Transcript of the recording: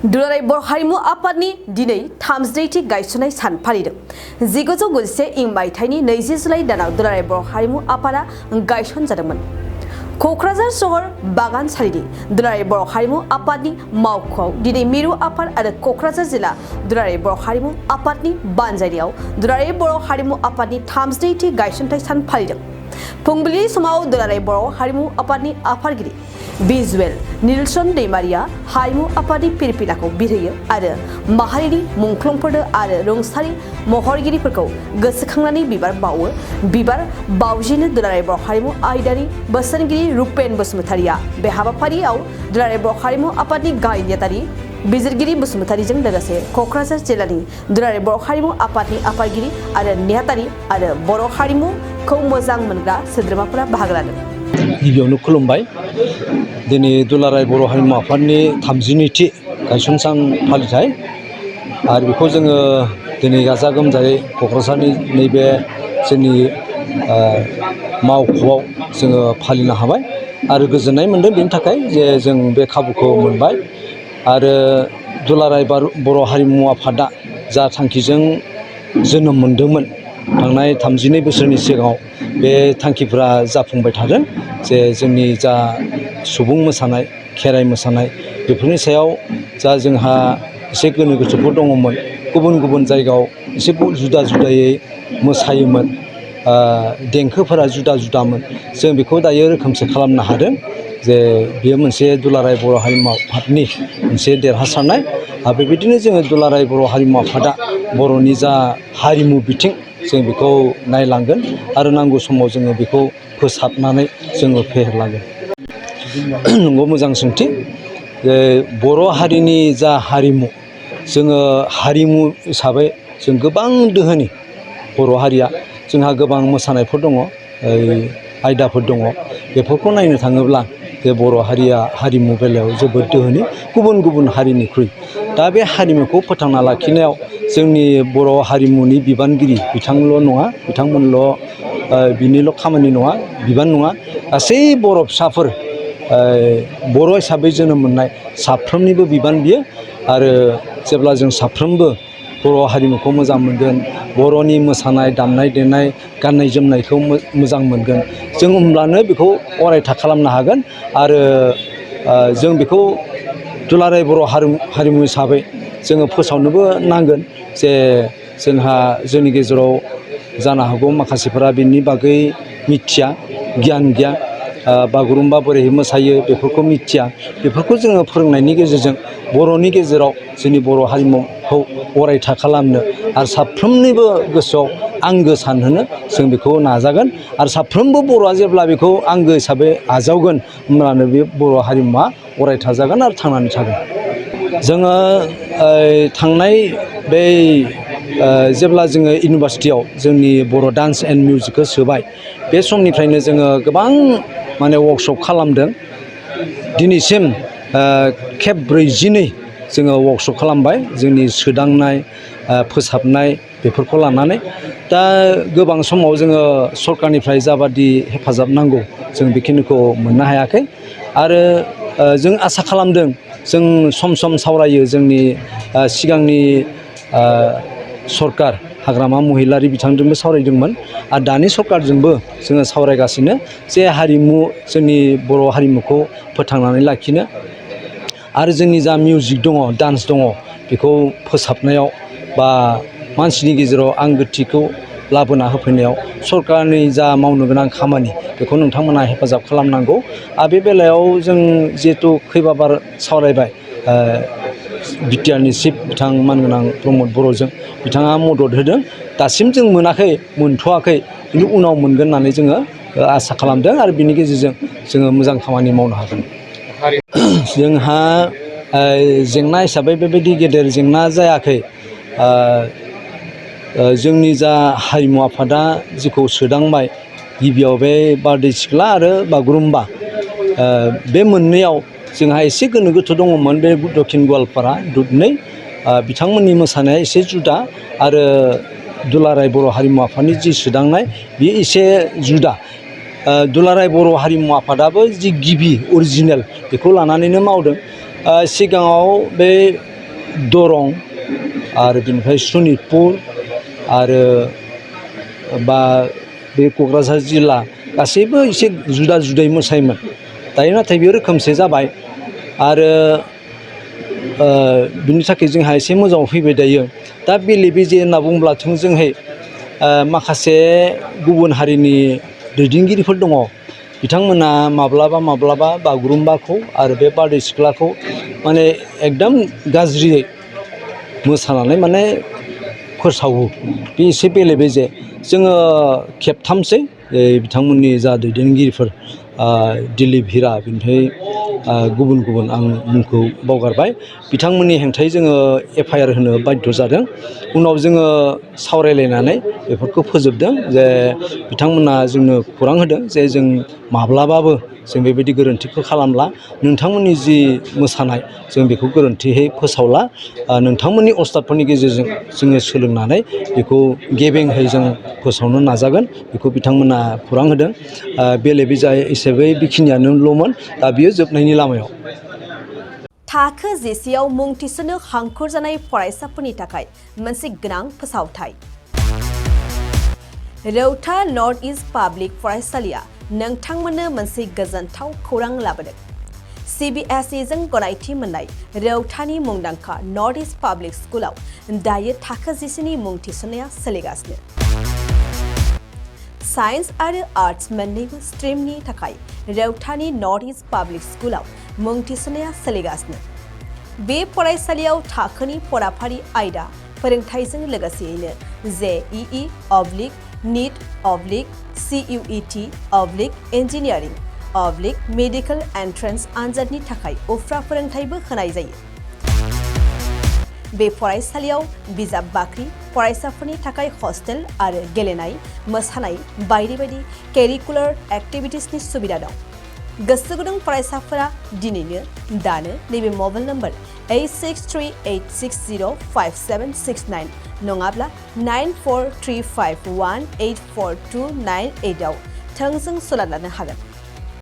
दुलाराय बर' हारिमु आफादनि दिनै 32थि गायसननाय सान फालिदों। 1991 इं मायथाइनि 20 जुलाइ दानाव दुलाराय बर' हारिमु आफादा गायसनजादोंमोन। क'क्राझार सहर बागानसालिनि दुलाराय बर' हारिमु आफादनि मावख'आव दिनै मिरु आफाद आरो क'क्राझार जिल्ला दुलाराय बर' हारिमु आफादनि बानजायनायाव दुलाराय बर' हारिमु आफादनि 32थि गायसनथाय सान फालिदों। फुंबिलिनि समाव दुलाराय बर' हारिमु आफादनि आफादगिरि भिजुएल निलसन दैमारिया हारिमु आफादनि फिरफिलाखौ बिरहोयो आरो माहारिनि मुंख्लंफोरनो आरो रुंसारि महरगिरिफोरखौ गोसोखांनानै बिबार बावो। बिबार बावजेनो दुलाराय बर' हारिमु आयदानि बोसोनगिरि रुपेन बसुमतारिया बे हाबाफारियाव दुलाराय बर' हारिमु आफादनि गाहाय नेहाथारि बिजिरगिरि बसुमतारिजों लोगोसे क'क्राझार जिल्लानि दुलाराय बर' हारिमु आफादनि आफादगिरि आरो नेहाथारि आरो बर' हारिमुखौ मोजां मोनग्रा सोद्रोमाफोरा बाहागो लादों। गिबियावनो खुलुमबाय। दिनै दुलाराय बर' हारिमु आफादनि 32थि गायसन सान फालिथाय आरो बेखौ जोङो दिनै गाजा गोमजायै क'क्राझारनि नैबे जोंनि मावख'आव जोङो फालिनो हाबाय आरो गोजोननाय मोनदों बेनि थाखाय जे जों बे खाबुखौ मोनबाय आरो दुलाराय बर' हारिमु आफादा जा थांखिजों जोनोम मोनदोंमोन थांनाय 32 बोसोरनि सिगाङाव बे थांखिफोरा जाफुंबाय थादों। जे जोंनि जा सुबुं मोसानाय खेराइ मोसानाय बेफोरनि सायाव जा जोंहा एसे गोनो गोथोफोर दङमोन, गुबुन गुबुन जायगायाव एसे जुदा जुदायै मोसायोमोन, देंखोफोरा जुदा जुदामोन, जों बेखौ दायो रोखोमसे खालामनो हादों। जे बेयो मोनसे दुलाराय बर' हारिमु आफादनि मोनसे देरहासारनाय आरो बेबायदिनो जोङो दुलाराय बर' हारिमु आफादा बर'नि जा हारिमु बिथिं जों बेखौ नायलांगोन आरो नांगौ समाव जोङो बेखौ फोसाबनानै जोङो फेहेरलांगोन। नंगौ, मोजां सोंथि। जे बर' हारिनि जा हारिमु, जोङो हारिमु हिसाबै जों गोबां दोहोनि बर' हारिया जोंहा गोबां मोसानायफोर दङ, आयदाफोर दङ। बेफोरखौ नायनो थाङोब्ला बे बर' हारिया हारिमु बेलायाव जोबोद दोहोनि गुबुन गुबुन हारिनिख्रुइ। दा बे हारिमुखौ फोथांना लाखिनायाव जोंनि बर' हारिमुनि बिबानगिरि बिथांल' नङा, बिथांमोनल' बिनिल' खामानि नङा, बिबान नङा, गासै बर' फिसाफोर बर' हिसाबै जोनोम मोननाय साफ्रोमनिबो बिबान बियो। आरो जेब्ला जों साफ्रोमबो बर' हारिमुखौ मोजां मोनगोन, बर'नि मोसानाय दामनाय देनाय गाननाय जोमनायखौ मोजां मोनगोन, जों होमब्लानो बेखौ अरायथा खालामनो हागोन। आरो जों बेखौ दुलाराय बर' हारिमु हिसाबै जोङो फोसावनोबो नांगोन। जे जोंहा जोंनि गेजेराव जानो हागौ माखासेफोरा बेनि बागै मिथिया, गियान गैया, बागुरुम्बा बोरै मोसायो बेफोरखौ मिथिया। बेफोरखौ जोङो फोरोंनायनि गेजेरजों बर'नि गेजेराव जोंनि बर' हारिमुखौ अरायथा खालामनो आरो साफ्रोमनिबो गोसोआव आंगो सानहोनो जों बेखौ नाजागोन। आरो साफ्रोमबो बर'आ जेब्ला बेखौ आंगो हिसाबै आजावगोन होमब्लानो बे बर' हारिमुवा अरायथा जागोन आरो थांनानै थागोन। जोङो थांनाय बै जेब्ला जोङो इउनिभारसिटियाव जोंनि बर' डान्स एन्ड मिउजिकखौ सोबाय, बे समनिफ्रायनो जोङो गोबां माने वार्कशप खालामदों। दिनैसिम खेब 42 जोङो वार्कशप खालामबाय जोंनि सोदांनाय, फोसाबनाय बेफोरखौ लानानै। दा गोबां समाव जोङो सरकारनिफ्राय जाबादि हेफाजाब नांगौ जों बेखिनिखौ मोननो हायाखै। आरो जों आसा खालामदों, जों सम सम सावरायो जोंनि सिगांनि सरकार हाग्रामा महिलारि बिथांजोंबो सावरायदोंमोन आरो दानि सरकारजोंबो जोङो सावरायगासिनो जे हारिमु जोंनि बर' हारिमुखौ फोथांनानै लाखिनो आरो जोंनि जा मिउजिक दङ, डान्स दङ, बेखौ फोसाबनायाव बा मानसिनि गेजेराव आंगोथिखौ लाबोना होफैनायाव सरकारनि जा मावनो गोनां खामानि बेखौ नोंथांमोना हेफाजाब खालामनांगौ। आरो बे बेलायाव जों जिहेथु खैबाबार सावरायबाय बिटिआरनि चिफ बिथां मानगोनां प्रमद बर'जों, बिथाङा मदद होदों। दासिम जों मोनाखै, मोनथ'वाखै, खिन्थु उनाव मोनगोन होननानै जोङो आसा खालामदों आरो बिनि गेजेरजों जोङो मोजां खामानि मावनो हागोन। जोंहा जेंना हिसाबै बेबायदि गेदेर जेंना जायाखै। जोंनि जा हारिमु आफादा जिखौ सोदांबाय, गिबियाव बे बारदै सिख्ला आरो बागुरुम्बा, बे मोननैयाव जोंहा एसे गोनो गोथो दङमोन। बे दक्षिण गवालपारा दुधनै बिथांमोननि मोसानाया एसे जुदा आरो दुलाराय बर' हारिमु आफादनि जि सोदांनाय बेयो एसे जुदा। दुलाराय बर' हारिमु आफादाबो जि गिबि अरिजिनेल बेखौ लानानैनो मावदों। सिगाङाव बे दरं आरो बिनिफ्राय सनितपुर आरो बा बे क'क्राझार जिल्ला गासैबो एसे जुदा जुदायै मोसायोमोन दायो नाथाय बेयो रोखोमसे जाबाय आरो बिनि थाखाय जोंहा एसे मोजाङाव फैबाय दायो दा बेले बेजे होनना बुङोब्ला थोंजोंहै माखासे गुबुन हारिनि दैदेनगिरिफोर दङ बिथांमोना माब्लाबा माब्लाबा बागुरुम्बाखौ आरो बे बारदै सिख्लाखौ माने एकदम गाज्रियै मोसानानै माने फोसावो बे एसे बेले बेजे जोङो खेबथामसै बिथांमोननि जा दैदेनगिरिफोर दिलीप हिरा बिनिफ्राय गुबुन गुबुन आं मुंखौ बावगारबाय बिथांमोननि हेंथायै जोङो FIR होनो बाध्य जादों उनाव जोङो सावरायलायनानै बेफोरखौ फोजोबदों जे बिथांमोना जोंनो खौरां होदों जे जों माब्लाबाबो जों बेबायदि गोरोन्थिखौ खालामला नोंथांमोननि जि मोसानाय जों बेखौ गोरोन्थियै फोसावला नोंथांमोननि अस्तादफोरनि गेजेरजों जोङो सोलोंनानै बेखौ गेबेंहै जों फोसावनो नाजागोन बेखौ बिथांमोना खौरां होदों बेले बेजे हिसाबै बेखिनियानोल'मोन दा बियो जोबनायनि लामायाव थाखो जिसेआव मुं थिसननो हांखुर जानाय फरायसाफोरनि थाखाय मोनसे गोनां फोसावथाय रौता नर्थ इस्ट पाब्लिक फरायसालिया नोंथांमोननो मोनसे गोजोनथाव खौरां लाबोदों CBSE जों गनायथि मोननाय रौतानि मुंदांखा नर्थ इस्ट पाब्लिक स्कुलाव दायो थाखो जिसेनि मुं थिसननाया सोलिगासिनो साइन्स आरो आर्ट्स मोन्नैबो स्ट्रिमनि थाखाय रौतानि नर्थ इस्ट पाब्लिक स्कुलाव मुं थिसननाया सोलिगासिनो बे फरायसालियाव थाखोनि फराफारि आयदा फोरोंथाइजों लोगोसेयैनो JEE NEET CUET engineering medical entrance आनजादनि थाखाय उफ्रा फोरोंथाइबो होनाय जायो बे फरायसालियाव बिजाब बाख्रि फरायसाफोरनि थाखाय हस्टेल आरो गेलेनाय मोसानाय बायदि बायदि केरिकुलार एक्टिभिटिसनि सुबिदा दं गोसो गुदुं फरायसाफोरा दिनैनो दानो नैबे मबाइल नम्बर 8638605769 नङाब्ला 9435184298 आव थोंजों सोलोंनो हागोन